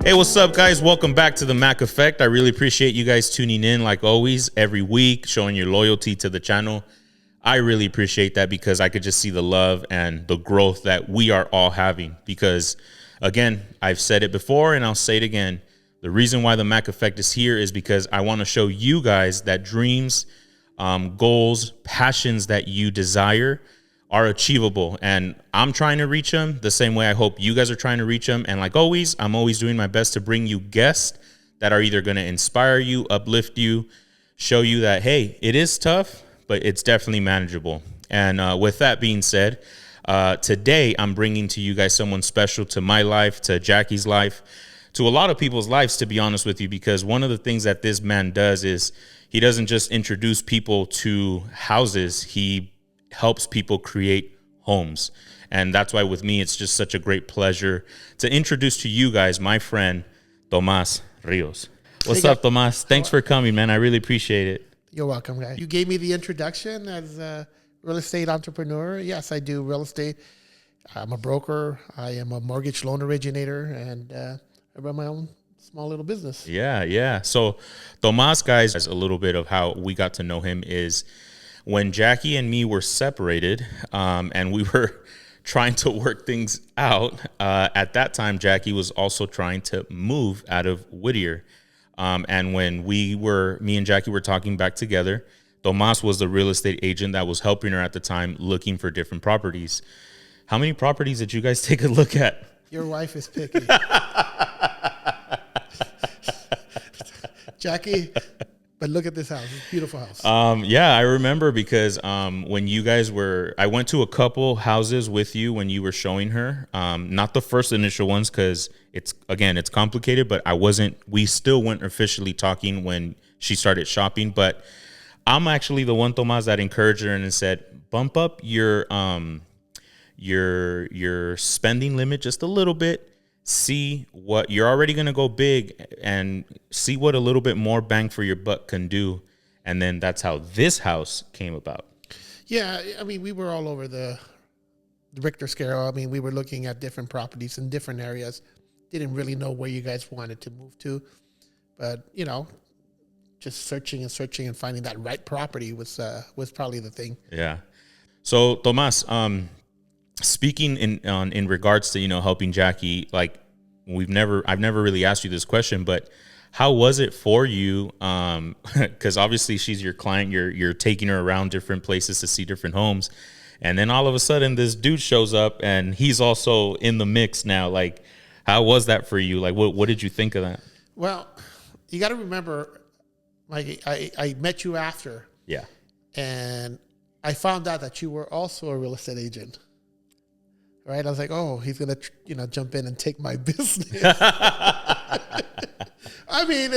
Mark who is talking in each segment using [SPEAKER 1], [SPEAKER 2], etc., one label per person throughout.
[SPEAKER 1] Hey, what's up, guys? Welcome back to the Mac Effect. I really appreciate you guys tuning in, like always, every week, showing your loyalty to the channel. I really appreciate that because I could just see the love and the growth that we are all having. Because, again, I've said it before and I'll say it again. The reason why the Mac Effect is here is because I want to show you guys that dreams, goals, passions that you desire are achievable, and I'm trying to reach them the same way I hope you guys are trying to reach them. And like always, I'm always doing my best to bring you guests that are either going to inspire you, uplift you, show you that, hey, it is tough, but it's definitely manageable. And with that being said, today I'm bringing to you guys someone special to my life, to Jackie's life, to a lot of people's lives, to be honest with you, because one of the things that this man does is he doesn't just introduce people to houses, he helps people create homes. And that's why with me, it's just such a great pleasure to introduce to you guys my friend, Tomas Rios. What's up, Tomas? Thanks for coming, man. I really appreciate it.
[SPEAKER 2] You're welcome, guys. You gave me the introduction as a real estate entrepreneur. Yes, I do real estate. I'm a broker. I am a mortgage loan originator, and I run my own small little business.
[SPEAKER 1] Yeah. So Tomas, guys, a little bit of how we got to know him is when Jackie and me were separated, and we were trying to work things out. At that time, Jackie was also trying to move out of Whittier. And when me and Jackie were talking back together, Tomas was the real estate agent that was helping her at the time looking for different properties. How many properties did you guys take a look at?
[SPEAKER 2] Your wife is picky. Jackie, but look at this house. It's a beautiful house.
[SPEAKER 1] Yeah, I remember because when you guys I went to a couple houses with you when you were showing her. Not the first initial ones because it's complicated, but we still weren't officially talking when she started shopping. But I'm actually the one, Tomas, that encouraged her and said, bump up your spending limit just a little bit. See what you're already going to go big and see what a little bit more bang for your buck can do. And then that's how this house came about.
[SPEAKER 2] Yeah, I mean, we were all over the Richter scale. I mean, we were looking at different properties in different areas. Didn't really know where you guys wanted to move to. But, just searching and finding that right property was probably the thing.
[SPEAKER 1] Yeah. So, Tomas, speaking in regards to, helping Jackie, like I've never really asked you this question, but how was it for you? Because obviously she's your client, you're taking her around different places to see different homes. And then all of a sudden this dude shows up and he's also in the mix now. Like, how was that for you? Like, what did you think of that?
[SPEAKER 2] Well, you got to remember, like I met you after.
[SPEAKER 1] Yeah.
[SPEAKER 2] And I found out that you were also a real estate agent. Right, I was like, oh, he's gonna, jump in and take my business. I mean,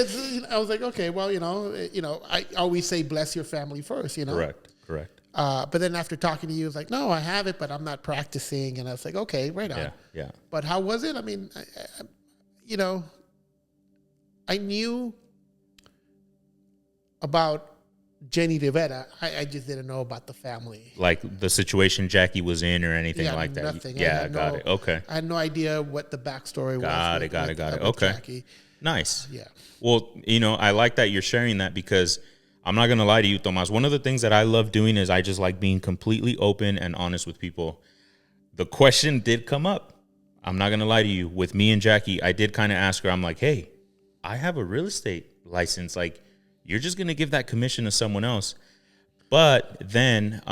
[SPEAKER 2] I was like, okay, well, I always say bless your family first,
[SPEAKER 1] Correct.
[SPEAKER 2] But then after talking to you, it was like, no, I have it, but I'm not practicing, and I was like, okay, right on.
[SPEAKER 1] Yeah.
[SPEAKER 2] But how was it? I mean, I knew about Jenny Rivera. I just didn't know about the family.
[SPEAKER 1] Like the situation Jackie was in or anything like that?
[SPEAKER 2] Nothing.
[SPEAKER 1] Yeah, got it. Okay.
[SPEAKER 2] I had no idea what the backstory was. Got it.
[SPEAKER 1] Okay.
[SPEAKER 2] Jackie.
[SPEAKER 1] Nice.
[SPEAKER 2] Yeah.
[SPEAKER 1] Well, I like that you're sharing that because I'm not going to lie to you, Tomas. One of the things that I love doing is I just like being completely open and honest with people. The question did come up. I'm not going to lie to you. With me and Jackie, I did kind of ask her, I'm like, hey, I have a real estate license. Like, you're just going to give that commission to someone else. But then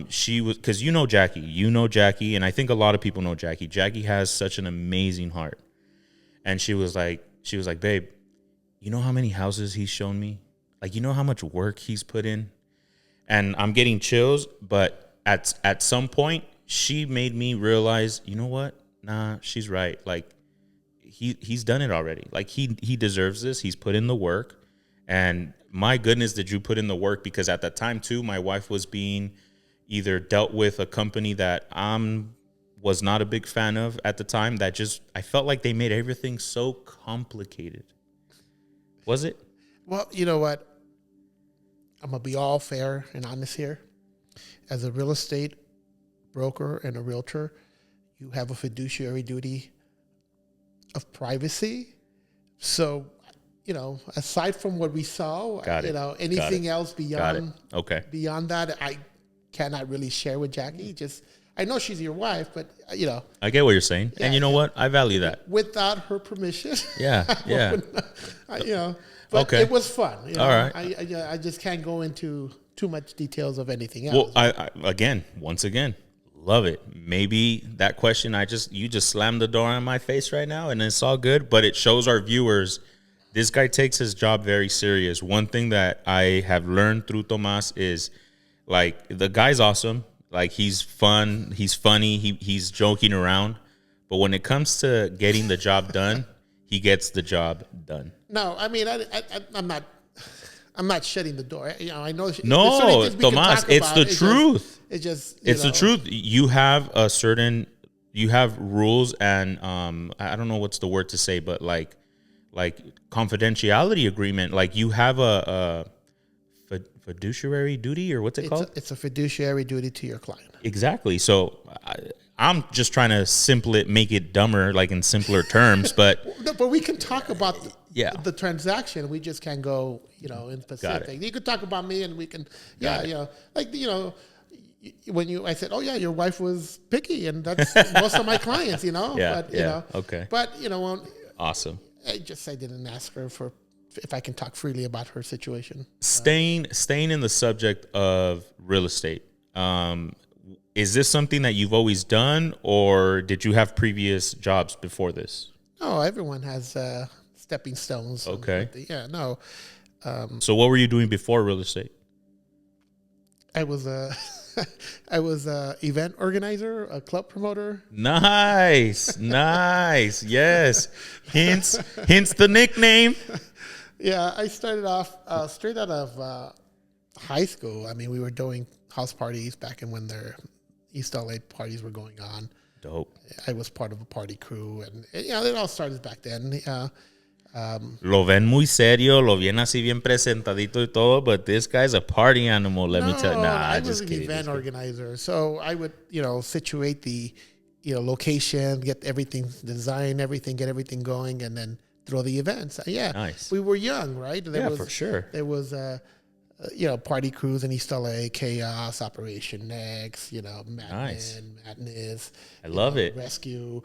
[SPEAKER 1] she was, because Jackie, and I think a lot of people know Jackie. Jackie has such an amazing heart. And she was like, babe, you know how many houses he's shown me? Like, you know how much work he's put in? And I'm getting chills, but at some point, she made me realize, you know what? Nah, she's right. Like, he's done it already. Like, he deserves this. He's put in the work. And my goodness, did you put in the work? Because at that time, too, my wife was being either dealt with a company that I was not a big fan of at the time. I felt like they made everything so complicated. Was it?
[SPEAKER 2] Well, you know what? I'm going to be all fair and honest here. As a real estate broker and a realtor, you have a fiduciary duty of privacy So, aside from what we saw,
[SPEAKER 1] Got it.
[SPEAKER 2] anything else beyond
[SPEAKER 1] Okay.
[SPEAKER 2] beyond that, I cannot really share with Jackie. Just I know she's your wife, but
[SPEAKER 1] I get what you're saying. And you know what? I value that.
[SPEAKER 2] without her permission.
[SPEAKER 1] Yeah. Yeah.
[SPEAKER 2] But
[SPEAKER 1] Okay.
[SPEAKER 2] it was fun.
[SPEAKER 1] All right.
[SPEAKER 2] I just can't go into too much details of anything
[SPEAKER 1] Well,
[SPEAKER 2] else.
[SPEAKER 1] once again, love it. Maybe that question, you just slammed the door on my face right now, and it's all good. But it shows our viewers, this guy takes his job very serious. One thing that I have learned through Tomas is, like, the guy's awesome. Like, he's fun, he's funny, he's joking around. But when it comes to getting the job done, he gets the job done.
[SPEAKER 2] No, I mean, I'm not shutting the door. I know.
[SPEAKER 1] No, Tomas, it's the truth.
[SPEAKER 2] It's just.
[SPEAKER 1] It's the truth. You have rules and I don't know what's the word to say, but like confidentiality agreement. Like, you have a fiduciary duty, or what's it called?
[SPEAKER 2] It's a fiduciary duty to your client.
[SPEAKER 1] Exactly. So I'm just trying to make it dumber, like in simpler terms. But
[SPEAKER 2] No, but we can talk about
[SPEAKER 1] Yeah.
[SPEAKER 2] the transaction. We just can't go, in specific. You could talk about me, and we can, I said, oh yeah, your wife was picky, and that's most of my clients,
[SPEAKER 1] Yeah,
[SPEAKER 2] But
[SPEAKER 1] okay.
[SPEAKER 2] But
[SPEAKER 1] Awesome.
[SPEAKER 2] I didn't ask her if I can talk freely about her situation.
[SPEAKER 1] Staying in the subject of real estate. Is this something that you've always done, or did you have previous jobs before this?
[SPEAKER 2] No, everyone has stepping stones.
[SPEAKER 1] Okay.
[SPEAKER 2] No.
[SPEAKER 1] So what were you doing before real estate?
[SPEAKER 2] I was a event organizer, a club promoter.
[SPEAKER 1] Nice. Yes. Hence the nickname.
[SPEAKER 2] Yeah, I started off straight out of high school. I mean, we were doing house parties back when their East LA parties were going on.
[SPEAKER 1] Dope.
[SPEAKER 2] I was part of a party crew, and it all started back then.
[SPEAKER 1] Lo ven muy serio, lo ven así bien presentadito y todo, but this guy's a party animal, let me tell you. Nah,
[SPEAKER 2] I
[SPEAKER 1] I
[SPEAKER 2] was
[SPEAKER 1] just
[SPEAKER 2] an
[SPEAKER 1] kidding.
[SPEAKER 2] event organizer, so I would, situate the, location, get everything, design everything, get everything going, and then throw the events.
[SPEAKER 1] Nice.
[SPEAKER 2] We were young, right?
[SPEAKER 1] For sure.
[SPEAKER 2] There was party crews in East LA, Chaos, Operation Next, Madness.
[SPEAKER 1] I love it.
[SPEAKER 2] Rescue.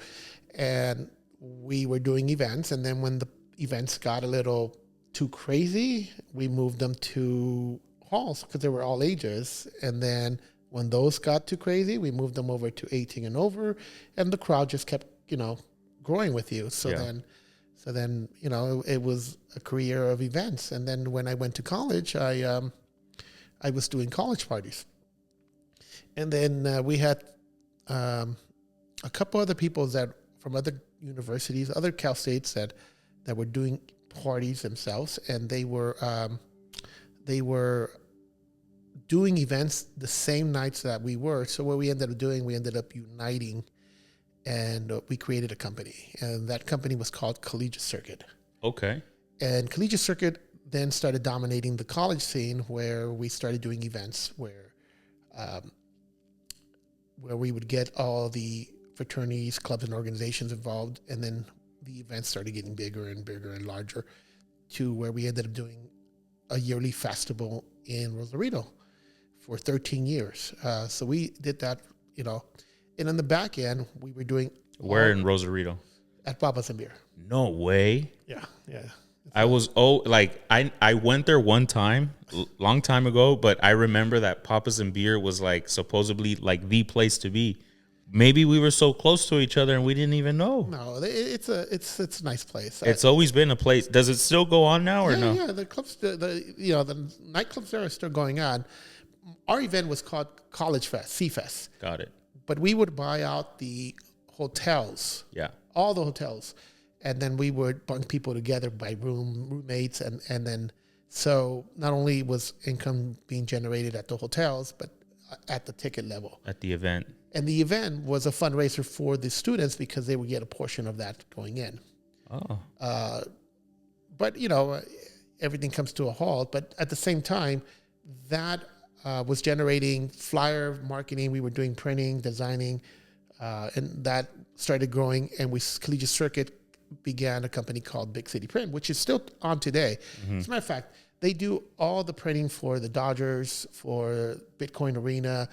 [SPEAKER 2] And we were doing events. And then when the events got a little too crazy, we moved them to halls because they were all ages. And then when those got too crazy, we moved them over to 18 and over. And the crowd just kept, growing with you. So then, it was a career of events. And then when I went to college, I was doing college parties. And then we had a couple other people from other universities, other Cal States that were doing parties themselves. And they were doing events the same nights that we were. So what we ended up doing, we ended up uniting, and we created a company, and that company was called Collegiate Circuit.
[SPEAKER 1] Okay.
[SPEAKER 2] And Collegiate Circuit then started dominating the college scene, where we started doing events where we would get all the fraternities, clubs, and organizations involved, and then the events started getting bigger and bigger and larger, to where we ended up doing a yearly festival in Rosarito for 13 years. So we did that, and on the back end, we were doing...
[SPEAKER 1] Where in Rosarito?
[SPEAKER 2] At Papas and Beer.
[SPEAKER 1] No way.
[SPEAKER 2] Yeah.
[SPEAKER 1] I went there one time, long time ago, but I remember that Papas and Beer was like supposedly like the place to be. Maybe we were so close to each other and we didn't even know.
[SPEAKER 2] No, it's a nice place.
[SPEAKER 1] It's always been a place. Does it still go on now or no?
[SPEAKER 2] Yeah, the clubs, the nightclubs there are still going on. Our event was called College Fest, C-Fest.
[SPEAKER 1] Got it.
[SPEAKER 2] But we would buy out the hotels.
[SPEAKER 1] Yeah.
[SPEAKER 2] All the hotels. And then we would bunk people together by roommates. And then, so not only was income being generated at the hotels, but at the ticket level.
[SPEAKER 1] At the event.
[SPEAKER 2] And the event was a fundraiser for the students because they would get a portion of that going in.
[SPEAKER 1] Oh.
[SPEAKER 2] But, everything comes to a halt. But at the same time, that was generating flyer marketing. We were doing printing, designing, and that started growing. And Collegiate Circuit began a company called Big City Print, which is still on today. As a matter of fact, they do all the printing for the Dodgers, for Bitcoin Arena,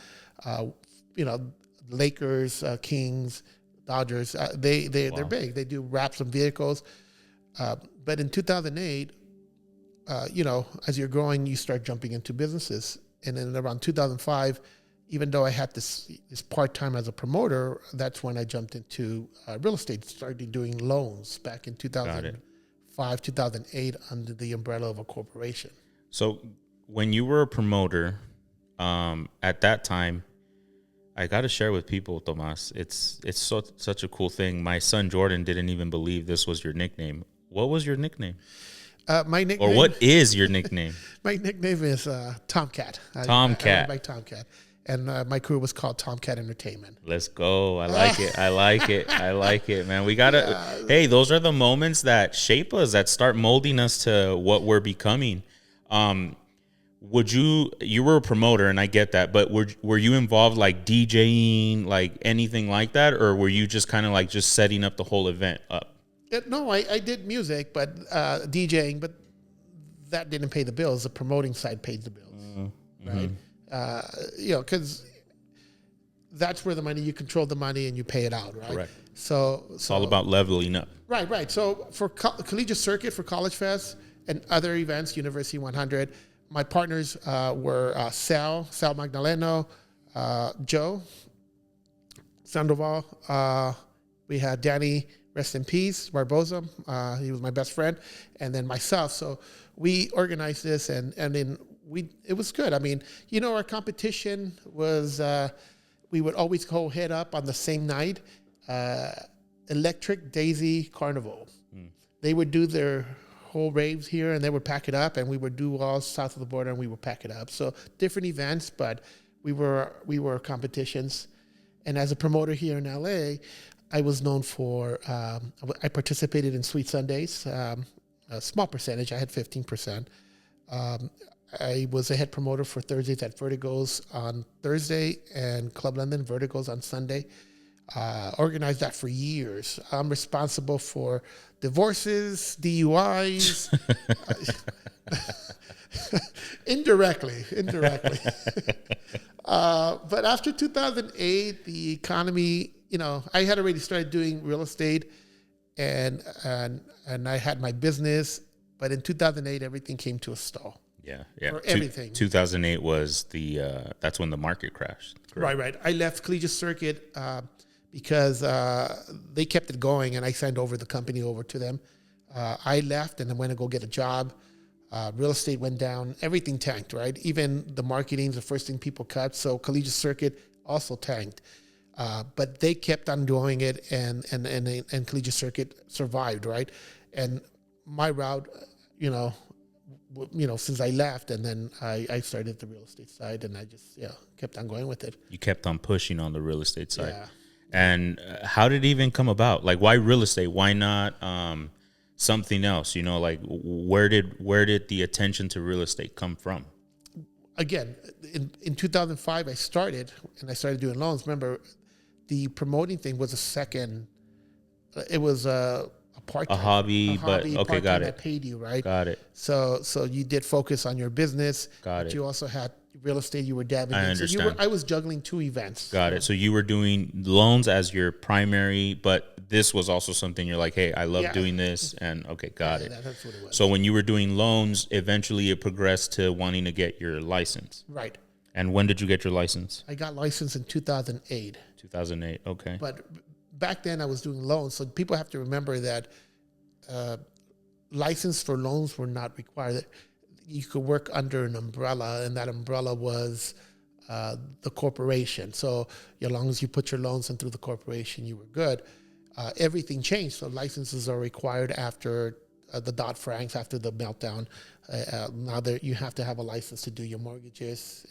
[SPEAKER 2] Lakers, Kings, Dodgers. They're big. They do wraps on vehicles. But in 2008, as you're growing, you start jumping into businesses. And then around 2005, even though I had this part-time as a promoter, that's when I jumped into real estate, started doing loans back in 2005, 2008 under the umbrella of a corporation.
[SPEAKER 1] So when you were a promoter, at that time, I got to share with people, Tomas, it's such a cool thing. My son Jordan didn't even believe this was your nickname. What was your nickname?
[SPEAKER 2] My nickname,
[SPEAKER 1] or what is your nickname?
[SPEAKER 2] My nickname is TomCat.
[SPEAKER 1] TomCat.
[SPEAKER 2] I went by TomCat. And my crew was called TomCat Entertainment.
[SPEAKER 1] Let's go. I like it. I like it. I like it, man. We got to, hey, those are the moments that shape us, that start molding us to what we're becoming. You were a promoter, and I get that, but were you involved like DJing, like anything like that? Or were you just kind of like just setting up the whole event up?
[SPEAKER 2] No, I did music, but DJing, but that didn't pay the bills. The promoting side paid the bills, right? Because that's where the money, you control the money and you pay it out, right?
[SPEAKER 1] Correct.
[SPEAKER 2] So
[SPEAKER 1] it's all about leveling up.
[SPEAKER 2] Right. So for collegiate circuit, for College Fest and other events, University 100, my partners were Sal Magdaleno, Joe Sandoval. We had Danny, rest in peace, Barbosa. He was my best friend, and then myself. So we organized this, and then it was good. I mean, our competition was we would always go head up on the same night. Electric Daisy Carnival. They would do their whole raves here, and they would pack it up, and we would do all south of the border, and we would pack it up. So different events, but we were competitions. And as a promoter here in LA, I was known for, I participated in Sweet Sundays, a small percentage. I had 15%. I was a head promoter for Thursdays at Vertigo's on Thursday and Club London Vertigo's on Sunday. Organized that for years. I'm responsible for divorces, DUIs, indirectly. But after 2008, the economy, I had already started doing real estate, and I had my business. But in 2008, everything came to a stall.
[SPEAKER 1] Yeah.
[SPEAKER 2] For everything.
[SPEAKER 1] 2008 was that's when the market crashed. Correct?
[SPEAKER 2] Right. I left Collegiate Circuit because they kept it going, and I signed over the company over to them. I left and then went to go get a job. Real estate went down. Everything tanked, right? Even the marketing is the first thing people cut. So Collegiate Circuit also tanked. But they kept on doing it, and Collegiate Circuit survived, right? And my route, since I left, and then I started the real estate side, and I just kept on going with it.
[SPEAKER 1] You kept on pushing on the real estate side.
[SPEAKER 2] Yeah.
[SPEAKER 1] And how did it even come about? Like, why real estate? Why not something else? Like where did the attention to real estate come from?
[SPEAKER 2] Again, in 2005, I started doing loans. Remember, the promoting thing was a second. It was a part-time,
[SPEAKER 1] a hobby, but okay, got it.
[SPEAKER 2] That paid you, right?
[SPEAKER 1] Got it.
[SPEAKER 2] So you did focus on your business.
[SPEAKER 1] Got it.
[SPEAKER 2] You also had real estate you were dabbling in.
[SPEAKER 1] I understand.
[SPEAKER 2] So I was juggling two events.
[SPEAKER 1] Got it. So you were doing loans as your primary, but this was also something you're like, hey, I love doing this, and okay, got it.
[SPEAKER 2] That's what it was.
[SPEAKER 1] So when you were doing loans, eventually it progressed to wanting to get your license.
[SPEAKER 2] Right.
[SPEAKER 1] And when did you get your license?
[SPEAKER 2] I got licensed in 2008.
[SPEAKER 1] 2008, okay.
[SPEAKER 2] But back then I was doing loans, so people have to remember that license for loans were not required. You could work under an umbrella, and that umbrella was the corporation. So as long as you put your loans in through the corporation, you were good. Everything changed, so licenses are required after the Dodd-Franks, after the meltdown. Now you have to have a license to do your mortgages.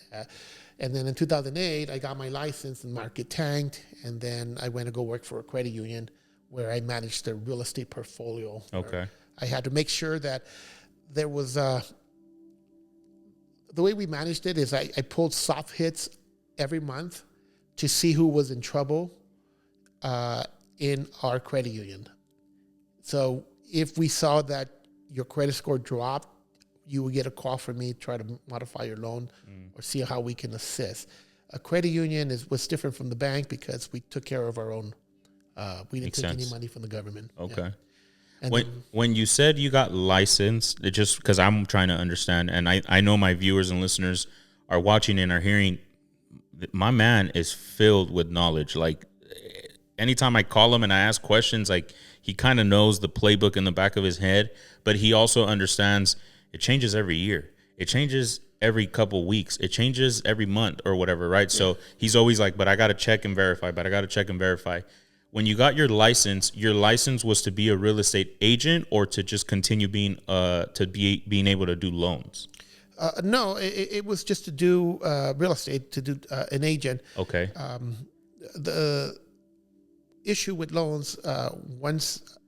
[SPEAKER 2] And then in 2008, I got my license, and market tanked, and then I went to go work for a credit union where I managed the real estate portfolio.
[SPEAKER 1] Okay.
[SPEAKER 2] I had to make sure that there was the way we managed it is I pulled soft hits every month to see who was in trouble in our credit union. So if we saw that your credit score dropped, you would get a call from me, try to modify your loan or see how we can assist. A credit union was different from the bank because we took care of our own. We didn't take any money from the government.
[SPEAKER 1] Okay.
[SPEAKER 2] Yeah. And
[SPEAKER 1] when you said you got licensed, it just because I'm trying to understand, and I know my viewers and listeners are watching and are hearing, my man is filled with knowledge. Like anytime I call him and I ask questions, like he kind of knows the playbook in the back of his head, but he also understands it changes every year. It changes every couple weeks. It changes every month or whatever, right? Yeah. So he's always like, but I got to check and verify. When you got your license was to be a real estate agent or to just continue being being able to do loans?
[SPEAKER 2] No, it was just to do real estate, to do an agent.
[SPEAKER 1] Okay.
[SPEAKER 2] The issue with loans, once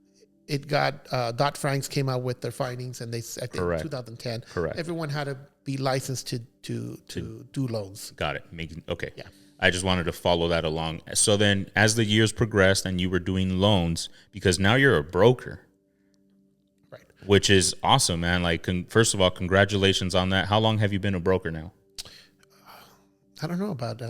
[SPEAKER 2] it got Dodd-Frank came out with their findings, and they said in 2010,
[SPEAKER 1] correct,
[SPEAKER 2] everyone had to be licensed to do loans.
[SPEAKER 1] Got it. Okay. Yeah. I just wanted to follow that along. So then as the years progressed and you were doing loans, because now you're a broker,
[SPEAKER 2] right?
[SPEAKER 1] Which is awesome, man. Like, first of all, congratulations on that. How long have you been a broker now?
[SPEAKER 2] I don't know, about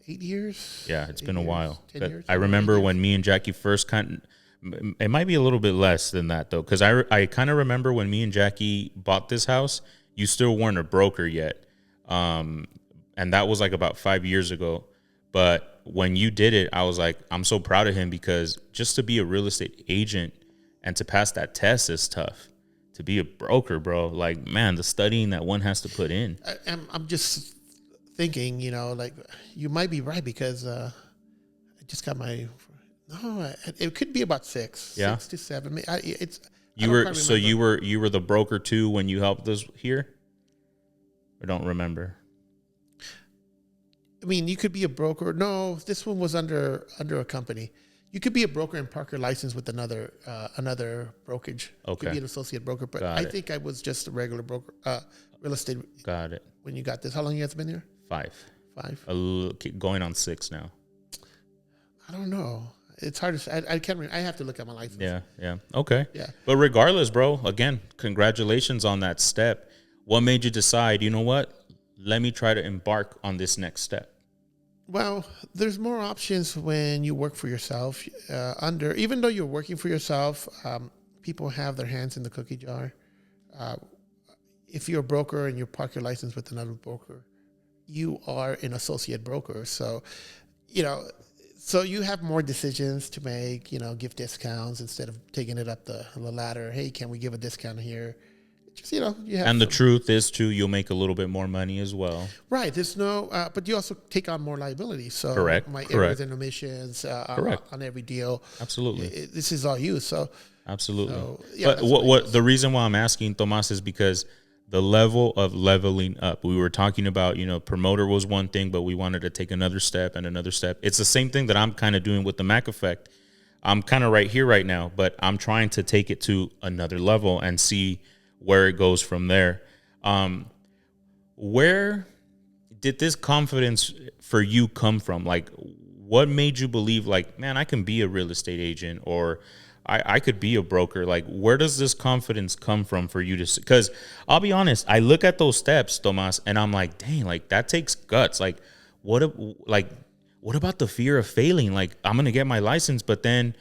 [SPEAKER 2] 8 years.
[SPEAKER 1] Yeah, it's been a while.
[SPEAKER 2] 10 years.
[SPEAKER 1] I remember when me and Jackie first it might be a little bit less than that though, because I kind of remember when me and Jackie bought this house, you still weren't a broker yet. And that was like about 5 years ago. But when you did it, I was like, I'm so proud of him, because just to be a real estate agent and to pass that test is tough. To be a broker, bro, like, man, the studying that one has to put in.
[SPEAKER 2] I'm just thinking, like, you might be right, because I just got it could be about 6 to 7.
[SPEAKER 1] You were the broker too when you helped us here? I don't remember.
[SPEAKER 2] I mean, you could be a broker. No, this one was under a company. You could be a broker and park your license with another brokerage.
[SPEAKER 1] Okay.
[SPEAKER 2] You could be an associate broker, but I think I was just a regular broker, real estate.
[SPEAKER 1] Got it.
[SPEAKER 2] When you got this, how long you guys been here?
[SPEAKER 1] 5.
[SPEAKER 2] 5.
[SPEAKER 1] Going on 6 now.
[SPEAKER 2] I don't know. It's hard to say. I can't remember. I have to look at my license.
[SPEAKER 1] Yeah. Okay.
[SPEAKER 2] Yeah.
[SPEAKER 1] But regardless, bro, again, congratulations on that step. What made you decide, you know what? Let me try to embark on this next step.
[SPEAKER 2] Well, there's more options when you work for yourself. Even though you're working for yourself, people have their hands in the cookie jar. If you're a broker and you park your license with another broker, you are an associate broker. So, so you have more decisions to make. Give discounts instead of taking it up the ladder. Hey, can we give a discount here? Just, you have.
[SPEAKER 1] And the truth is, too, you'll make a little bit more money as well.
[SPEAKER 2] Right. There's but you also take on more liability. So my errors and omissions on every deal.
[SPEAKER 1] Absolutely.
[SPEAKER 2] This is all you. So
[SPEAKER 1] absolutely.
[SPEAKER 2] So, yeah,
[SPEAKER 1] but what the reason why I'm asking, Tomas, is because the level of leveling up. We were talking about, promoter was one thing, but we wanted to take another step and another step. It's the same thing that I'm kind of doing with the Mac Effect. I'm kind of right here right now, but I'm trying to take it to another level and see where it goes from there. Where did this confidence for you come from? Like, what made you believe, like, man, I can be a real estate agent, or I could be a broker? Like, where does this confidence come from for you to? Because I'll be honest, I look at those steps, Tomas, and I'm like, dang, like that takes guts. Like, what about the fear of failing? Like, I'm gonna get my license, but then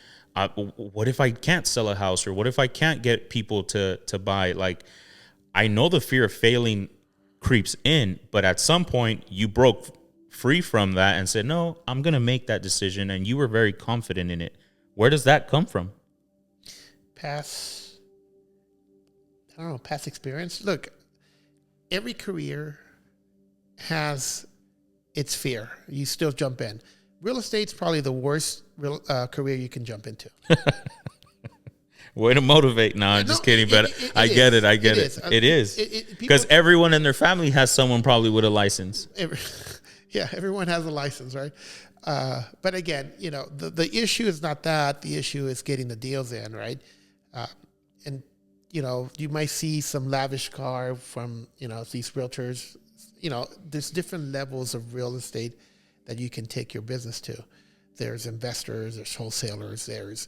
[SPEAKER 1] what if I can't sell a house, or what if I can't get people to buy? Like, I know the fear of failing creeps in, but at some point you broke free from that and said, no, I'm going to make that decision. And you were very confident in it. Where does that come from?
[SPEAKER 2] Past experience. Look, every career has its fear. You still jump in. Real estate's probably the worst career you can jump into.
[SPEAKER 1] Way to motivate. No, I'm just kidding. But I get it. It is. Because everyone in their family has someone probably with a license.
[SPEAKER 2] Everyone has a license, right? But again, the issue is not that. The issue is getting the deals in, right? And, you might see some lavish car from, these realtors. There's different levels of real estate that you can take your business to. There's investors, there's wholesalers, there's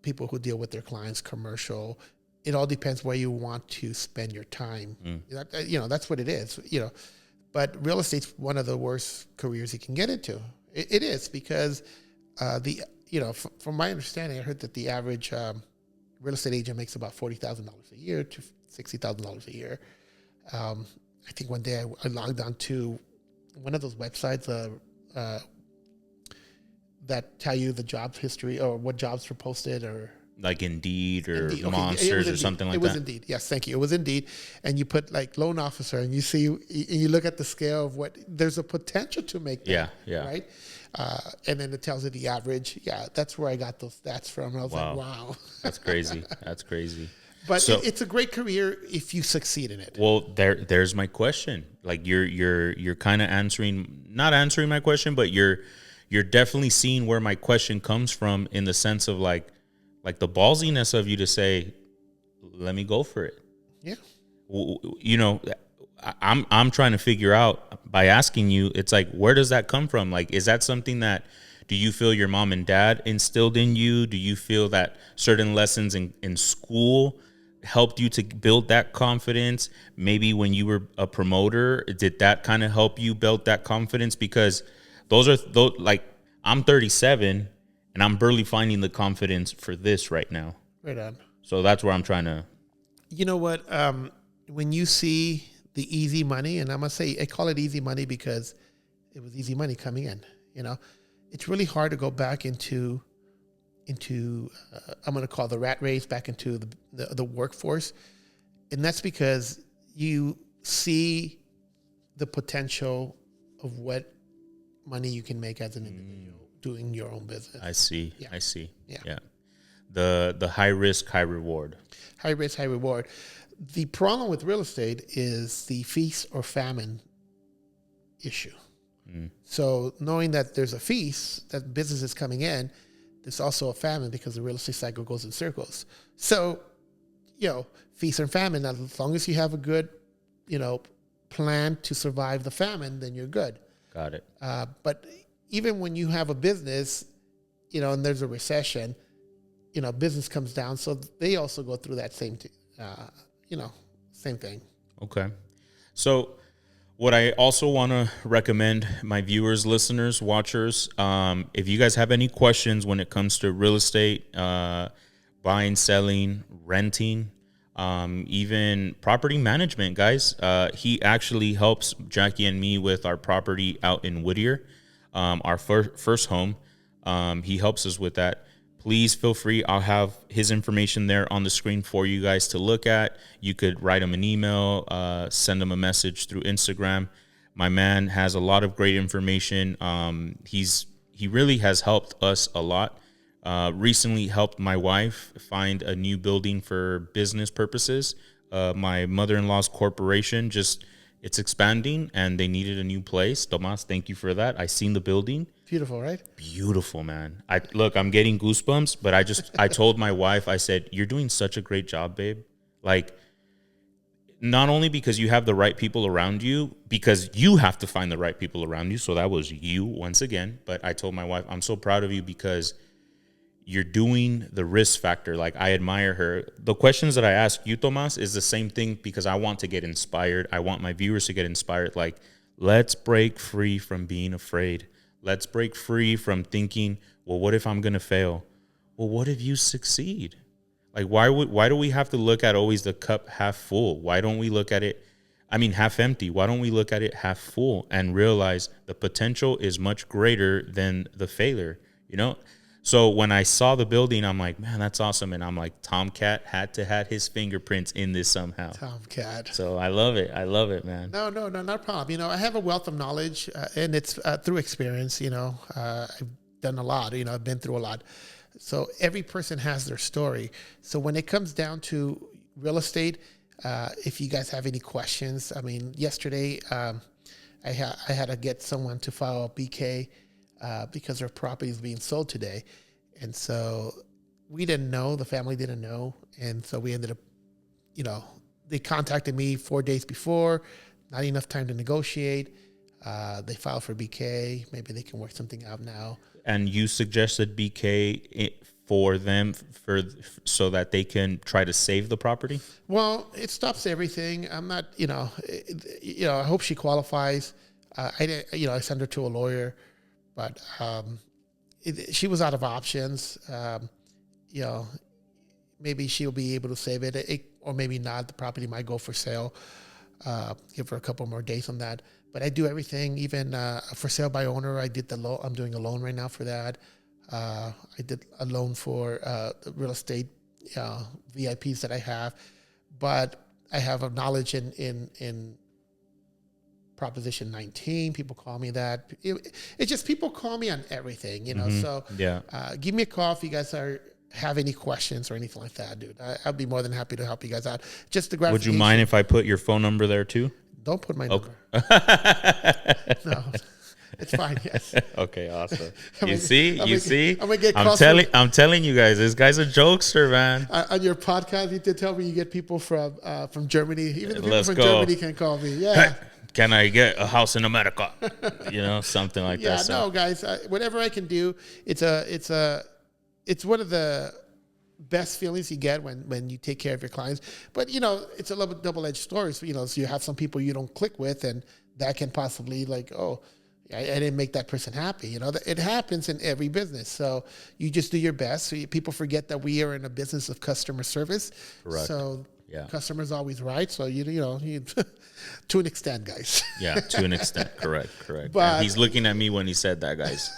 [SPEAKER 2] people who deal with their clients, commercial. It all depends where you want to spend your time. That's what it is. But real estate's one of the worst careers you can get into. It is because from my understanding, I heard that the average real estate agent makes about $40,000 a year to $60,000 a year. I think one day I logged on to one of those websites that tell you the job history or what jobs were posted, or
[SPEAKER 1] like Indeed or
[SPEAKER 2] Indeed.
[SPEAKER 1] Monsters or something like that.
[SPEAKER 2] It was Indeed. Yes, thank you. It was Indeed. And you put like loan officer, and you look at the scale of what there's a potential to make that.
[SPEAKER 1] Yeah.
[SPEAKER 2] Right. And then it tells you the average. Yeah, that's where I got those stats from. I was like, wow.
[SPEAKER 1] That's crazy. That's crazy.
[SPEAKER 2] But it's a great career if you succeed in it.
[SPEAKER 1] Well, there's my question. Like you're kind of not answering my question, but you're definitely seeing where my question comes from, in the sense of like the ballsiness of you to say, let me go for it.
[SPEAKER 2] Yeah.
[SPEAKER 1] I'm trying to figure out by asking you, it's like, where does that come from? Like, is that something that, do you feel your mom and dad instilled in you? Do you feel that certain lessons in school helped you to build that confidence? Maybe when you were a promoter, did that kind of help you build that confidence? Because those like, I'm 37 and I'm barely finding the confidence for this right now.
[SPEAKER 2] Right on.
[SPEAKER 1] So that's where I'm trying to.
[SPEAKER 2] You know what? When you see the easy money, and I'm going to say, I call it easy money because it was easy money coming in, it's really hard to go back into I'm going to call the rat race, back into the workforce. And that's because you see the potential of what money you can make as an individual doing your own business.
[SPEAKER 1] I see.
[SPEAKER 2] Yeah.
[SPEAKER 1] The high risk, high reward.
[SPEAKER 2] High risk, high reward. The problem with real estate is the feast or famine issue. So knowing that there's a feast, that business is coming in, there's also a famine because the real estate cycle goes in circles. So, feast and famine, as long as you have a good, plan to survive the famine, then you're good.
[SPEAKER 1] Got it.
[SPEAKER 2] But even when you have a business, and there's a recession, business comes down. So they also go through that same thing.
[SPEAKER 1] Okay. So what I also want to recommend my viewers, listeners, watchers, if you guys have any questions when it comes to real estate, buying, selling, renting, even property management, guys, he actually helps Jackie and me with our property out in Whittier, our first home. He helps us with that. Please feel free. I'll have his information there on the screen for you guys to look at. You could write him an email, send him a message through Instagram. My man has a lot of great information. He really has helped us a lot. Recently helped my wife find a new building for business purposes. My mother-in-law's corporation it's expanding and they needed a new place. Tomas, thank you for that. I seen the building.
[SPEAKER 2] Beautiful, right?
[SPEAKER 1] Beautiful, man. I'm getting goosebumps, but I told my wife, I said, you're doing such a great job, babe. Like, not only because you have the right people around you, because you have to find the right people around you. So that was you once again. But I told my wife, I'm so proud of you because you're doing the risk factor. Like, I admire her. The questions that I ask you, Tomas, is the same thing because I want to get inspired. I want my viewers to get inspired. Like, let's break free from being afraid. Let's break free from thinking, well, what if I'm going to fail? Well, what if you succeed? Like, why do we have to look at always the cup half full? Why don't we look at it, half empty? Why don't we look at it half full and realize the potential is much greater than the failure, So when I saw the building, I'm like, man, that's awesome. And I'm like, TomCat had to have his fingerprints in this somehow.
[SPEAKER 2] TomCat.
[SPEAKER 1] So I love it, man.
[SPEAKER 2] No, not a problem. I have a wealth of knowledge, and it's through experience. I've done a lot. I've been through a lot. So every person has their story. So when it comes down to real estate, if you guys have any questions, yesterday I had to get someone to file a BK because their property is being sold today. And so we didn't know, the family didn't know. And so we ended up, they contacted me 4 days before, not enough time to negotiate. They filed for BK. Maybe they can work something out now.
[SPEAKER 1] And you suggested BK for them so that they can try to save the property?
[SPEAKER 2] Well, it stops everything. I'm not, I hope she qualifies. I sent her to a lawyer, but she was out of options. Maybe she'll be able to save it, or maybe not. The property might go for sale. Give her a couple more days on that. But I do everything, even for sale by owner. I did the loan. I'm doing a loan right now for that. I did a loan for the real estate VIPs that I have, but I have a knowledge in Proposition 19. People call me that. It's just people call me on everything, So give me a call if you guys have any questions or anything like that, dude. I'll be more than happy to help you guys out. Just the
[SPEAKER 1] Would you mind if I put your phone number there too?
[SPEAKER 2] Don't put my number. No. It's fine. Yes.
[SPEAKER 1] Okay. Awesome. You see.
[SPEAKER 2] I'm gonna get.
[SPEAKER 1] I'm telling you guys, this guy's a jokester, man.
[SPEAKER 2] On your podcast, you did tell me you get people from Germany. Even the people from Germany can call me. Yeah.
[SPEAKER 1] Can I get a house in America? Something like that.
[SPEAKER 2] Yeah. No, guys. Whatever I can do, it's one of the best feelings you get when you take care of your clients. But it's a little bit double-edged story. So so you have some people you don't click with, and that can possibly I didn't make that person happy. It happens in every business. So you just do your best. So people forget that we are in a business of customer service.
[SPEAKER 1] Correct.
[SPEAKER 2] So customer's always right. So you to an extent, guys.
[SPEAKER 1] Yeah, to an extent. Correct.
[SPEAKER 2] But
[SPEAKER 1] and he's looking at me when he said that, guys.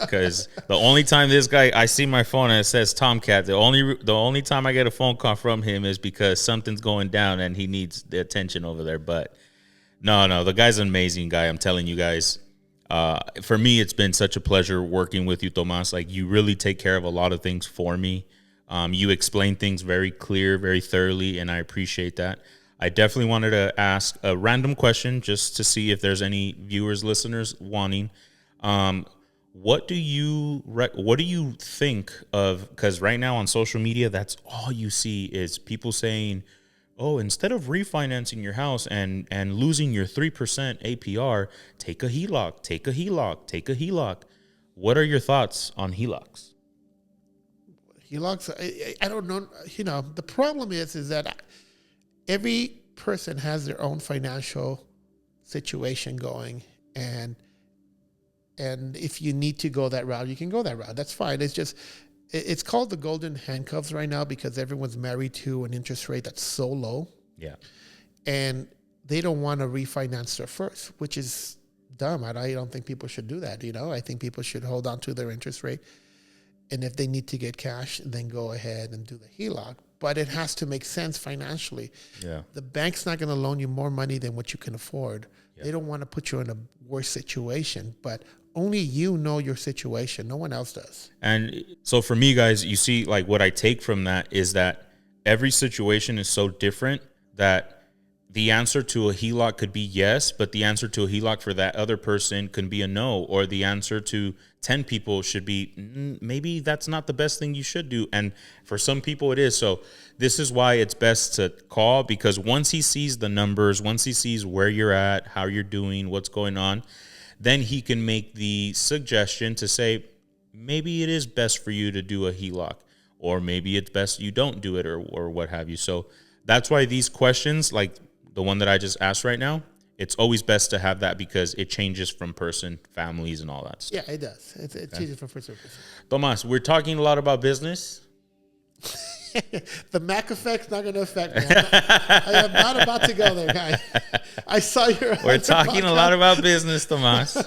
[SPEAKER 1] Because the only time I see my phone and it says TomCat, the only time I get a phone call from him is because something's going down and he needs the attention over there. But no, the guy's an amazing guy. I'm telling you guys. For me, it's been such a pleasure working with you, Tomas. Like, you really take care of a lot of things for me. You explain things very clear, very thoroughly, and I appreciate that. I definitely wanted to ask a random question just to see if there's any viewers, listeners wanting. What do you think of? Because right now on social media, that's all you see is people saying, "Oh, instead of refinancing your house and losing your 3% APR, take a HELOC, take a HELOC, take a HELOC." What are your thoughts on HELOCs?
[SPEAKER 2] HELOCs, I don't know. The problem is that every person has their own financial situation going, and if you need to go that route, you can go that route. That's fine. It's called the golden handcuffs right now because everyone's married to an interest rate that's so low.
[SPEAKER 1] Yeah.
[SPEAKER 2] And they don't want to refinance their first, which is dumb. I don't think people should do that. I think people should hold on to their interest rate. And if they need to get cash, then go ahead and do the HELOC. But it has to make sense financially.
[SPEAKER 1] Yeah.
[SPEAKER 2] The bank's not going to loan you more money than what you can afford.
[SPEAKER 1] Yeah.
[SPEAKER 2] They don't want to put you in a worse situation, but only you know your situation. No one else does.
[SPEAKER 1] And so for me, guys, you see, like, what I take from that is that every situation is so different that the answer to a HELOC could be yes, but the answer to a HELOC for that other person can be a no, or the answer to 10 people should be maybe that's not the best thing you should do. And for some people it is. So this is why it's best to call, because once he sees the numbers, once he sees where you're at, how you're doing, what's going on, then he can make the suggestion to say, maybe it is best for you to do a HELOC, or maybe it's best you don't do it, or what have you. So that's why these questions, like the one that I just asked right now, it's always best to have that because it changes from person, families, and all that stuff.
[SPEAKER 2] Yeah, it does. It changes from person to person.
[SPEAKER 1] Tomas, we're talking a lot about business.
[SPEAKER 2] The Mac effect's not going to affect me. I am not about to go there, guy. I saw your.
[SPEAKER 1] We're talking a lot about business, Tomas.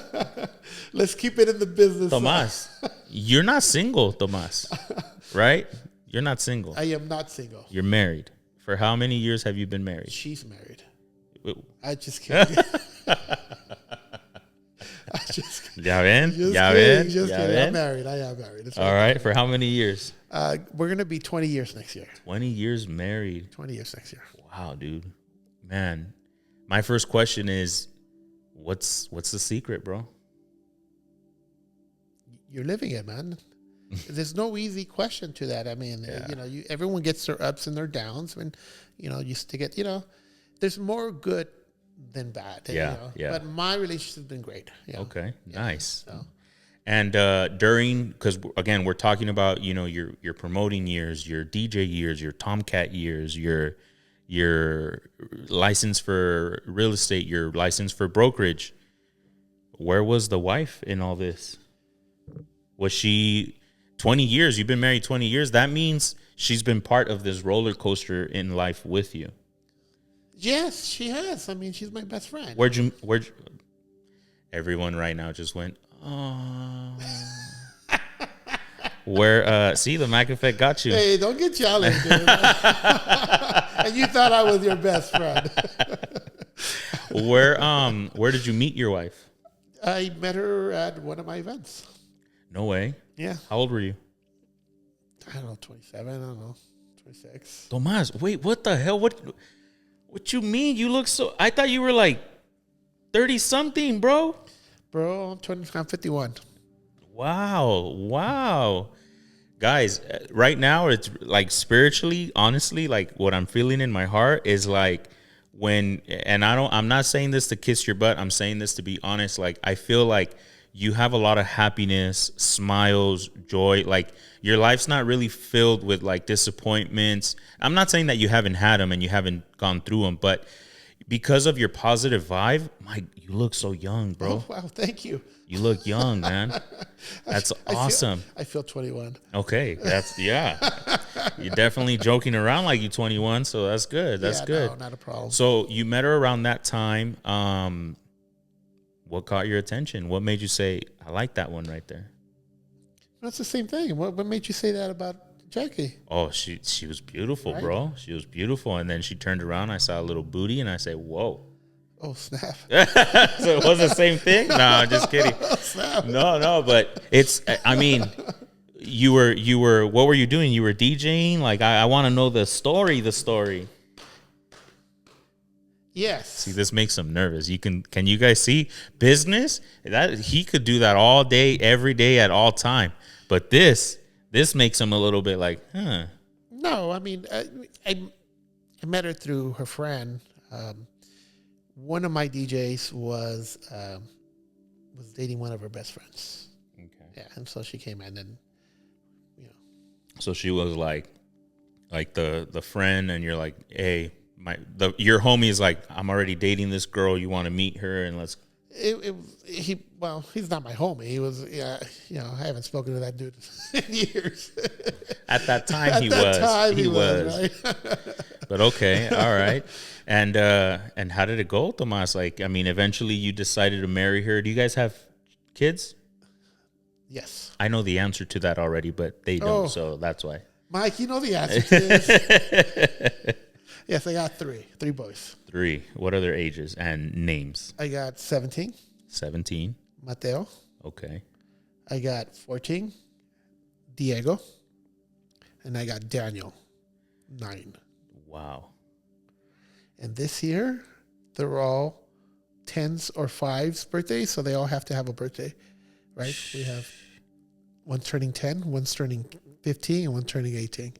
[SPEAKER 2] Let's keep it in the business.
[SPEAKER 1] Tomas, you're not single, Tomas, right? You're not single.
[SPEAKER 2] I am not single.
[SPEAKER 1] You're married. For how many years have you been married?
[SPEAKER 2] She's married. I just kidding.
[SPEAKER 1] Ya ven?
[SPEAKER 2] Just kidding. I'm married. I am married. It's
[SPEAKER 1] all right. For how many years?
[SPEAKER 2] We're going to be 20 years next year.
[SPEAKER 1] 20 years married.
[SPEAKER 2] 20 years next year.
[SPEAKER 1] Wow, dude. Man, my first question is, what's the secret, bro?
[SPEAKER 2] You're living it, man. There's no easy question to that. I mean, everyone gets their ups and their downs. When, you stick it, there's more good than bad.
[SPEAKER 1] Yeah.
[SPEAKER 2] But my relationship's been great.
[SPEAKER 1] Okay, nice.
[SPEAKER 2] So.
[SPEAKER 1] And because again, we're talking about, you know, your promoting years, your DJ years, your TomCat years, your license for real estate, your license for brokerage. Where was the wife in all this? Was she 20 years? You've been married 20 years. That means she's been part of this roller coaster in life with you.
[SPEAKER 2] Yes, she has. I mean, she's my best friend.
[SPEAKER 1] Where'd everyone right now just went, oh. Where, see, the Mac Effect got you.
[SPEAKER 2] Hey, don't get jealous, dude. And you thought I was your best friend.
[SPEAKER 1] Where did you meet your wife?
[SPEAKER 2] I met her at one of my events.
[SPEAKER 1] No way.
[SPEAKER 2] Yeah.
[SPEAKER 1] How old were you?
[SPEAKER 2] I don't know, 27, I don't know, 26.
[SPEAKER 1] Tomas, wait, what the hell? What you mean? You look so, I thought you were like 30 something, bro.
[SPEAKER 2] Bro, I'm 51.
[SPEAKER 1] Wow. Guys, right now it's like spiritually, honestly, like what I'm feeling in my heart is like I'm not saying this to kiss your butt. I'm saying this to be honest. Like, I feel like you have a lot of happiness, smiles, joy. Like, your life's not really filled with like disappointments. I'm not saying that you haven't had them and you haven't gone through them, but because of your positive vibe, you look so young, bro.
[SPEAKER 2] Oh, wow, thank you.
[SPEAKER 1] You look young, man. That's awesome.
[SPEAKER 2] I feel 21.
[SPEAKER 1] Okay, yeah. You're definitely joking around like you're 21, so that's good. That's good.
[SPEAKER 2] No, not a problem.
[SPEAKER 1] So you met her around that time. What caught your attention? What made you say, I like that one right there?
[SPEAKER 2] That's the same thing. What made you say that about Jackie?
[SPEAKER 1] Oh, she was beautiful, right? Bro. She was beautiful. And then she turned around. I saw a little booty, and I said, whoa.
[SPEAKER 2] Oh, snap.
[SPEAKER 1] So it was the same thing? No, I'm just kidding.
[SPEAKER 2] Oh, snap.
[SPEAKER 1] No, but it's, I mean, you were, what were you doing? You were DJing? Like, I want to know the story.
[SPEAKER 2] Yes.
[SPEAKER 1] See, this makes him nervous. Can you guys see business? That he could do that all day, every day, at all time. But this makes him a little bit like, huh.
[SPEAKER 2] No, I mean, I met her through her friend. One of my DJs was dating one of her best friends. Okay. Yeah, and so she came in and, you know.
[SPEAKER 1] So she was like the friend, and you're like, hey, your homie is like, I'm already dating this girl. You want to meet her and let's.
[SPEAKER 2] He's not my homie. He was, I haven't spoken to that dude in years.
[SPEAKER 1] At that time, he was. Right? But okay, all right. And how did it go, Tomas? Like, I mean, eventually you decided to marry her. Do you guys have kids?
[SPEAKER 2] Yes.
[SPEAKER 1] I know the answer to that already, but they don't, so that's why.
[SPEAKER 2] Mike, you know the answer to this. Yes, I got three boys.
[SPEAKER 1] 3. What are their ages and names?
[SPEAKER 2] I got 17.
[SPEAKER 1] 17.
[SPEAKER 2] Mateo.
[SPEAKER 1] Okay.
[SPEAKER 2] I got 14. Diego. And I got Daniel. 9.
[SPEAKER 1] Wow.
[SPEAKER 2] And this year, they're all 10s or 5s birthdays, so they all have to have a birthday, right? We have one turning 10, one's turning 15, and one turning 18.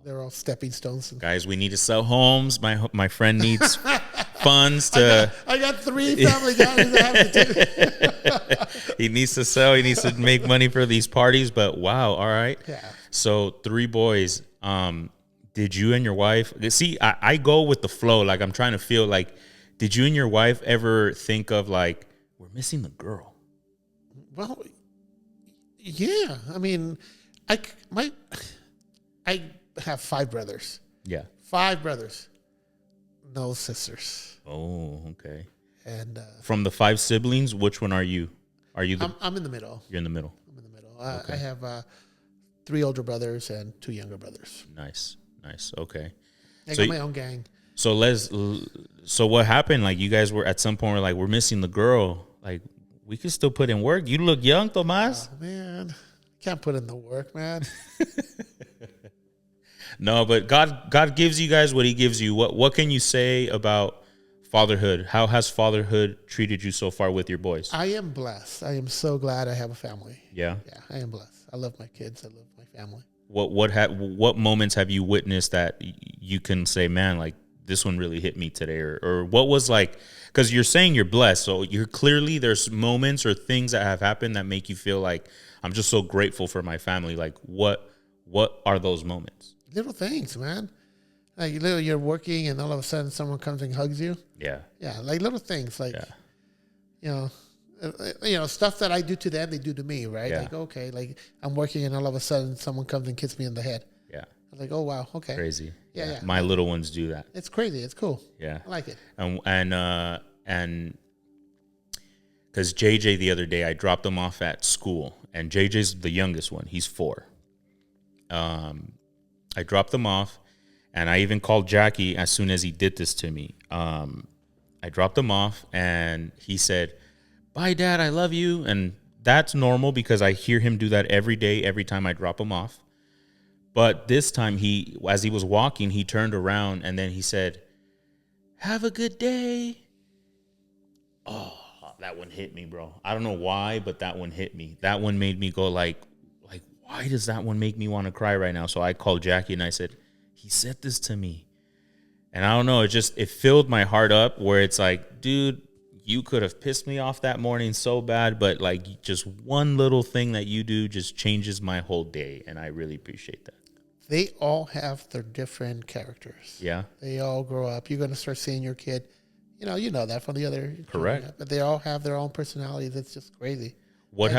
[SPEAKER 2] They're all stepping stones.
[SPEAKER 1] Guys, we need to sell homes. My friend needs funds to.
[SPEAKER 2] I got 3 family guys that have to do.
[SPEAKER 1] He needs to sell. He needs to make money for these parties. But wow, all right.
[SPEAKER 2] Yeah.
[SPEAKER 1] So 3 boys. Did you and your wife? See, I go with the flow. Like, I'm trying to feel like, did you and your wife ever think of like, we're missing the girl?
[SPEAKER 2] Well, yeah. I mean, I have 5 brothers.
[SPEAKER 1] Yeah.
[SPEAKER 2] 5 brothers. No sisters.
[SPEAKER 1] Oh, okay.
[SPEAKER 2] And
[SPEAKER 1] from the 5 siblings, which one are you? Are you
[SPEAKER 2] I'm in the middle.
[SPEAKER 1] You're in the middle.
[SPEAKER 2] I'm in the middle.
[SPEAKER 1] Okay.
[SPEAKER 2] I have 3 older brothers and 2 younger brothers.
[SPEAKER 1] Nice. Okay.
[SPEAKER 2] I got my own gang.
[SPEAKER 1] So what happened? Like, you guys were at some point like, we're missing the girl. Like, we could still put in work. You look young, Tomas.
[SPEAKER 2] Oh, man. Can't put in the work, man.
[SPEAKER 1] No, but God gives you guys what he gives you. What can you say about fatherhood? How has fatherhood treated you so far with your boys?
[SPEAKER 2] I am blessed. I am so glad I have a family.
[SPEAKER 1] Yeah?
[SPEAKER 2] Yeah, I am blessed. I love my kids. I love my family.
[SPEAKER 1] What moments have you witnessed that you can say, man, like, this one really hit me today, or what was like, because you're saying you're blessed, so you're clearly there's moments or things that have happened that make you feel like I'm just so grateful for my family. Like what are those moments?
[SPEAKER 2] Little things, man. Like literally, you're working and all of a sudden someone comes and hugs you.
[SPEAKER 1] Yeah.
[SPEAKER 2] Yeah, like little things, like
[SPEAKER 1] Yeah.
[SPEAKER 2] stuff that I do to them, they do to me, right?
[SPEAKER 1] Yeah.
[SPEAKER 2] Like okay, like I'm working and all of a sudden someone comes and kisses me in the head.
[SPEAKER 1] Yeah.
[SPEAKER 2] I'm like, oh wow, okay,
[SPEAKER 1] Crazy.
[SPEAKER 2] Yeah.
[SPEAKER 1] My little ones do that.
[SPEAKER 2] It's crazy. It's cool.
[SPEAKER 1] Yeah.
[SPEAKER 2] I like it.
[SPEAKER 1] And because JJ the other day, I dropped him off at school, and JJ's the youngest one. He's 4. I dropped him off, and I even called Jackie as soon as he did this to me. I dropped him off, and he said, "Bye, Dad. I love you." And that's normal because I hear him do that every day, every time I drop him off. But this time, as he was walking, he turned around, and then he said, "Have a good day." Oh, that one hit me, bro. I don't know why, but that one hit me. That one made me go like, why does that one make me want to cry right now? So I called Jackie and I said, he said this to me. And I don't know, it filled my heart up where it's like, dude, you could have pissed me off that morning so bad, but like just one little thing that you do just changes my whole day. And I really appreciate that.
[SPEAKER 2] They all have their different characters.
[SPEAKER 1] Yeah.
[SPEAKER 2] They all grow up. You're going to start seeing your kid. You know that from the other.
[SPEAKER 1] Correct.
[SPEAKER 2] But they all have their own personalities. It's just crazy.
[SPEAKER 1] What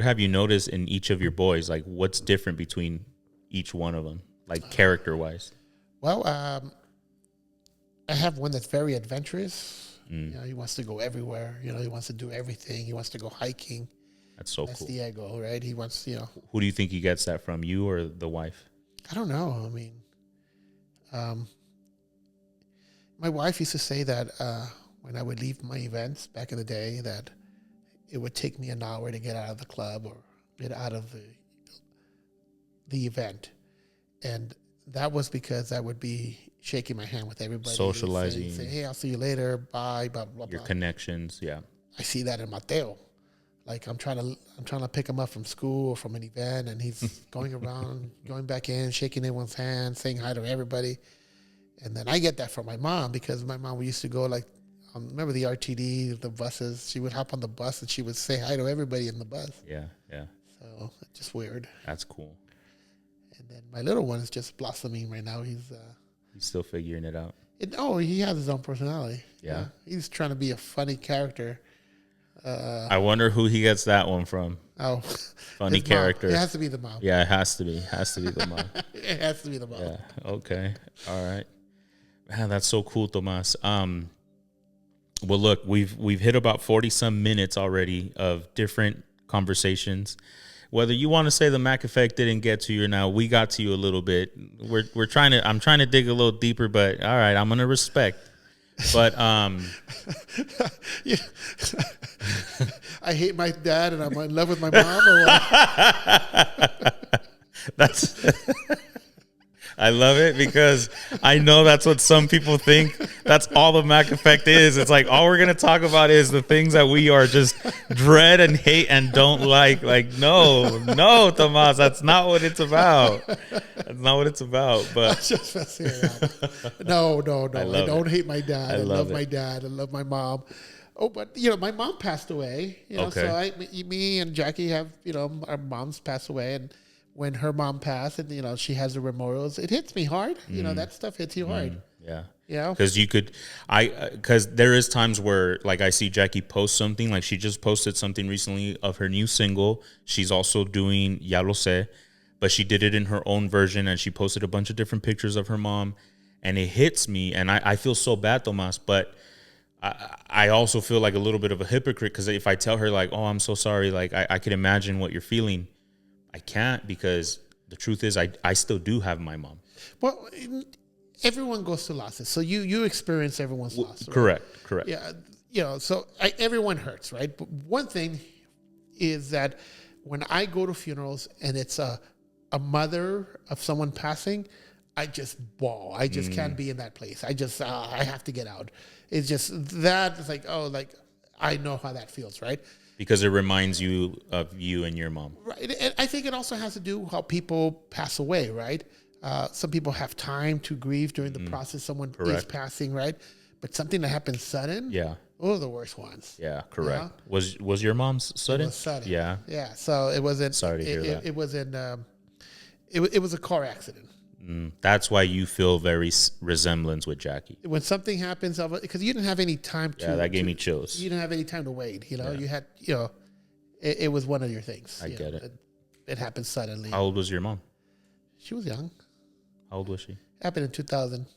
[SPEAKER 1] have you noticed in each of your boys? Like, what's different between each one of them, like character-wise?
[SPEAKER 2] Well, I have one that's very adventurous. He wants to go everywhere. He wants to do everything. He wants to go hiking.
[SPEAKER 1] That's so cool.
[SPEAKER 2] That's the ego, right? He wants,
[SPEAKER 1] Who do you think he gets that from, you or the wife?
[SPEAKER 2] I don't know. I mean, my wife used to say that when I would leave my events back in the day, that it would take me an hour to get out of the club or get out of the event. And that was because I would be shaking my hand with everybody.
[SPEAKER 1] Socializing.
[SPEAKER 2] Say, hey, I'll see you later. Bye, blah, blah, blah.
[SPEAKER 1] Your connections, yeah.
[SPEAKER 2] I see that in Mateo. Like I'm trying to pick him up from school or from an event, and he's going around, going back in, shaking everyone's hand, saying hi to everybody. And then I get that from my mom because my mom, we used to go like, remember the RTD, the buses? She would hop on the bus and she would say hi to everybody in the bus.
[SPEAKER 1] Yeah, yeah.
[SPEAKER 2] So it's just weird.
[SPEAKER 1] That's cool.
[SPEAKER 2] And then my little one is just blossoming right now. He's
[SPEAKER 1] still figuring it out.
[SPEAKER 2] He has his own personality.
[SPEAKER 1] Yeah.
[SPEAKER 2] He's trying to be a funny character.
[SPEAKER 1] I wonder who he gets that one from.
[SPEAKER 2] Oh,
[SPEAKER 1] funny character.
[SPEAKER 2] It has to be the mom.
[SPEAKER 1] Yeah, it has to be. It has to be the mom.
[SPEAKER 2] It has to be the mom.
[SPEAKER 1] Yeah. Okay. All right. Man, that's so cool, Tomas. Well, look, we've hit about 40 some minutes already of different conversations. Whether you want to say the Mac Effect didn't get to you or not, we got to you a little bit. I'm trying to dig a little deeper, but all right, I'm gonna respect. But
[SPEAKER 2] yeah. I hate my dad and I'm in love with my mom. Or what?
[SPEAKER 1] That's. I love it because I know that's what some people think. That's all the Mac Effect is. It's like all we're going to talk about is the things that we are just dread and hate and don't like. Like, no, Tomas, that's not what it's about. That's not what it's about. But
[SPEAKER 2] no. I don't hate my dad. I love
[SPEAKER 1] it.
[SPEAKER 2] my dad. I love my mom. Oh, but my mom passed away.
[SPEAKER 1] Okay.
[SPEAKER 2] So me and Jackie have our moms passed away, and when her mom passed and, she has the memorials, it hits me hard. That stuff hits you hard.
[SPEAKER 1] Yeah.
[SPEAKER 2] Yeah.
[SPEAKER 1] Because there is times where like I see Jackie post something, like she just posted something recently of her new single. She's also doing Ya Lo Sé, but she did it in her own version and she posted a bunch of different pictures of her mom and it hits me. And I feel so bad, Tomas, but I also feel like a little bit of a hypocrite because if I tell her like, oh, I'm so sorry, like I can imagine what you're feeling. I can't because the truth is I still do have my mom.
[SPEAKER 2] Well, everyone goes through losses. So you experience everyone's loss.
[SPEAKER 1] Right? Correct.
[SPEAKER 2] Yeah. So everyone hurts, right? But one thing is that when I go to funerals and it's a mother of someone passing, I just bawl. I just can't be in that place. I have to get out. It's just that. It's like, I know how that feels, right?
[SPEAKER 1] Because it reminds you of you and your mom.
[SPEAKER 2] Right. And I think it also has to do how people pass away, right? Some people have time to grieve during the process. Someone is passing, right? But something that happens sudden,
[SPEAKER 1] Yeah.
[SPEAKER 2] those are the worst ones.
[SPEAKER 1] Yeah, correct.
[SPEAKER 2] You know?
[SPEAKER 1] Was your mom's sudden?
[SPEAKER 2] It was sudden.
[SPEAKER 1] Yeah.
[SPEAKER 2] Yeah. So it wasn't.
[SPEAKER 1] Sorry to hear that.
[SPEAKER 2] It wasn't. It was a car accident.
[SPEAKER 1] That's why you feel very resemblance with Jackie.
[SPEAKER 2] When something happens, because you didn't have any time to.
[SPEAKER 1] Yeah, that gave me chills.
[SPEAKER 2] You didn't have any time to wait. You know, you had. You know, it was one of your things.
[SPEAKER 1] I get it.
[SPEAKER 2] It happened suddenly.
[SPEAKER 1] How old was your mom?
[SPEAKER 2] She was young.
[SPEAKER 1] How old was she?
[SPEAKER 2] Happened in 2000.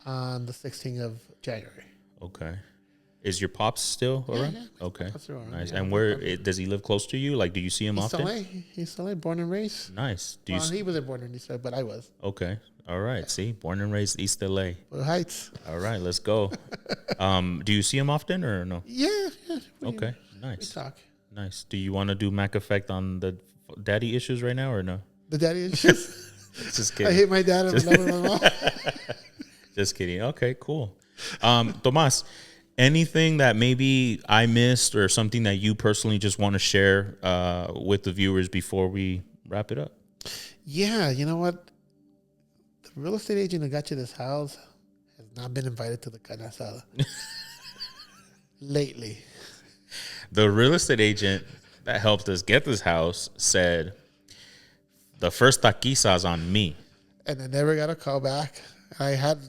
[SPEAKER 2] On the 16th of January.
[SPEAKER 1] Okay. Is your pops still around?
[SPEAKER 2] Yeah.
[SPEAKER 1] Okay.
[SPEAKER 2] Around.
[SPEAKER 1] Nice.
[SPEAKER 2] Yeah,
[SPEAKER 1] and where does he live close to you? Like, do you see him often?
[SPEAKER 2] He's still born and raised.
[SPEAKER 1] Nice.
[SPEAKER 2] He wasn't born in East LA, but I was.
[SPEAKER 1] Okay. All right. See, born and raised East LA.
[SPEAKER 2] Blue Heights.
[SPEAKER 1] All right, let's go. Do you see him often or no?
[SPEAKER 2] Yeah.
[SPEAKER 1] Okay.
[SPEAKER 2] We
[SPEAKER 1] Nice.
[SPEAKER 2] talk.
[SPEAKER 1] Nice. Do you want to do Mac Effect on the daddy issues right now or no?
[SPEAKER 2] The daddy issues.
[SPEAKER 1] Just kidding.
[SPEAKER 2] I hate my dad and I love my mom.
[SPEAKER 1] Just kidding. Okay, cool. Tomas, anything that maybe I missed or something that you personally just want to share with the viewers before we wrap it up?
[SPEAKER 2] Yeah, you know what? The real estate agent who got you this house has not been invited to the carne asada lately.
[SPEAKER 1] The real estate agent that helped us get this house said, the first taquiza's on me.
[SPEAKER 2] And I never got a call back. I had,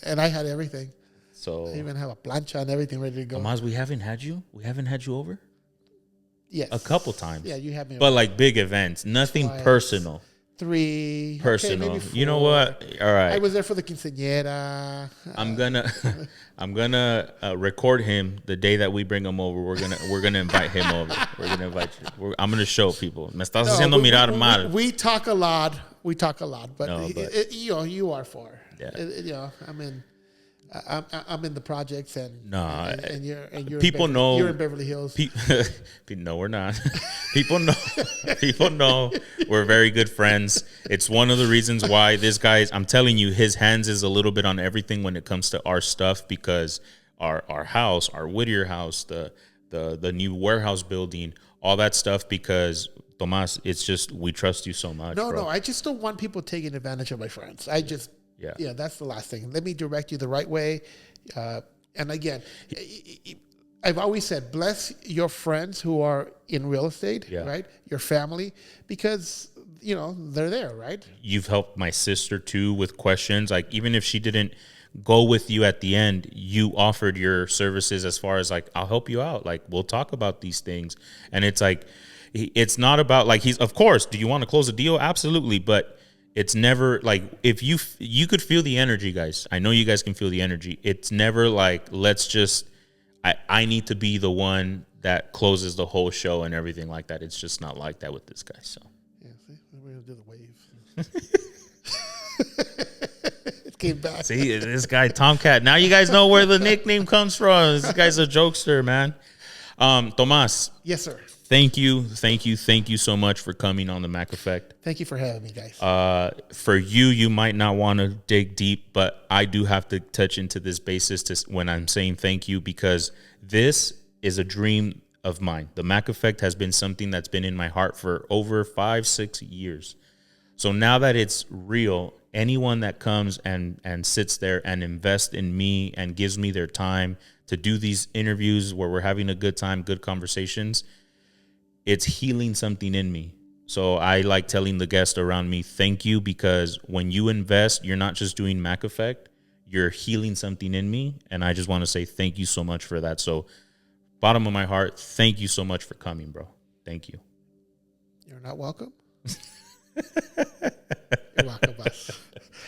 [SPEAKER 2] and I had everything.
[SPEAKER 1] So
[SPEAKER 2] I even have a plancha and everything ready to go.
[SPEAKER 1] Tomas, we haven't had you over?
[SPEAKER 2] Yes.
[SPEAKER 1] A couple times.
[SPEAKER 2] Yeah, you have me.
[SPEAKER 1] But like big events, nothing
[SPEAKER 2] Twice.
[SPEAKER 1] Personal.
[SPEAKER 2] 3.
[SPEAKER 1] Personal.
[SPEAKER 2] Okay, maybe 4.
[SPEAKER 1] You know what? All right.
[SPEAKER 2] I was there for the quinceañera.
[SPEAKER 1] I'm gonna record him the day that we bring him over. We're gonna invite him over. We're gonna invite you. I'm gonna show people. Me estás haciendo mirar mal.
[SPEAKER 2] We talk a lot. But, you are for.
[SPEAKER 1] Yeah.
[SPEAKER 2] I'm in the projects and you're
[SPEAKER 1] people know
[SPEAKER 2] you're in Beverly Hills.
[SPEAKER 1] No, we're not. People know we're very good friends. It's one of the reasons why this guy's, I'm telling you, his hands is a little bit on everything when it comes to our stuff, because our house, our Whittier house, the new warehouse building, all that stuff, because Tomas, it's just, we trust you so much.
[SPEAKER 2] No, I just don't want people taking advantage of my friends. Yeah, that's the last thing. Let me direct you the right way. And again, I've always said, bless your friends who are in real estate, right? Your family, because, they're there, right?
[SPEAKER 1] You've helped my sister too with questions. Like, even if she didn't go with you at the end, you offered your services as far as like, I'll help you out. Like, we'll talk about these things. And it's like, it's not about like, of course, do you want to close a deal? Absolutely. But it's never like, if you could feel the energy, guys. I know you guys can feel the energy. It's never like, let's just, I need to be the one that closes the whole show and everything like that. It's just not like that with this guy. So
[SPEAKER 2] yeah, see, we're gonna do the wave. It came back.
[SPEAKER 1] See, this guy TomCat. Now you guys know where the nickname comes from. This guy's a jokester, man. Tomas.
[SPEAKER 2] Yes, sir.
[SPEAKER 1] Thank you so much for coming on the Mac Effect.
[SPEAKER 2] Thank you for having me, guys.
[SPEAKER 1] For you might not want to dig deep, but I do have to touch into this basis when I'm saying thank you, because this is a dream of mine. The Mac Effect has been something that's been in my heart for over 5-6 years. So now that it's real, anyone that comes and sits there and invests in me and gives me their time to do these interviews where we're having a good time, good conversations, it's healing something in me. So I like telling the guests around me, thank you, because when you invest, you're not just doing Mac Effect, you're healing something in me. And I just want to say thank you so much for that. So bottom of my heart, thank you so much for coming, bro. Thank you.
[SPEAKER 2] You're not welcome. You're welcome, boss.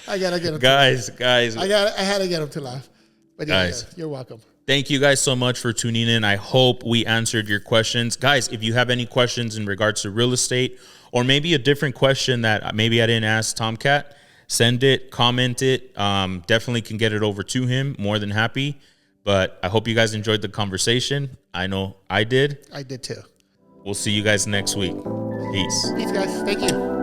[SPEAKER 2] I gotta get him.
[SPEAKER 1] Guys.
[SPEAKER 2] I had to get him to laugh. But guys, you're welcome.
[SPEAKER 1] Thank you guys so much for tuning in. I hope we answered your questions. Guys, if you have any questions in regards to real estate, or maybe a different question that maybe I didn't ask TomCat, send it, comment it. Definitely can get it over to him. More than happy. But I hope you guys enjoyed the conversation. I know I did.
[SPEAKER 2] I did too.
[SPEAKER 1] We'll see you guys next week. Peace.
[SPEAKER 2] Peace, guys. Thank you.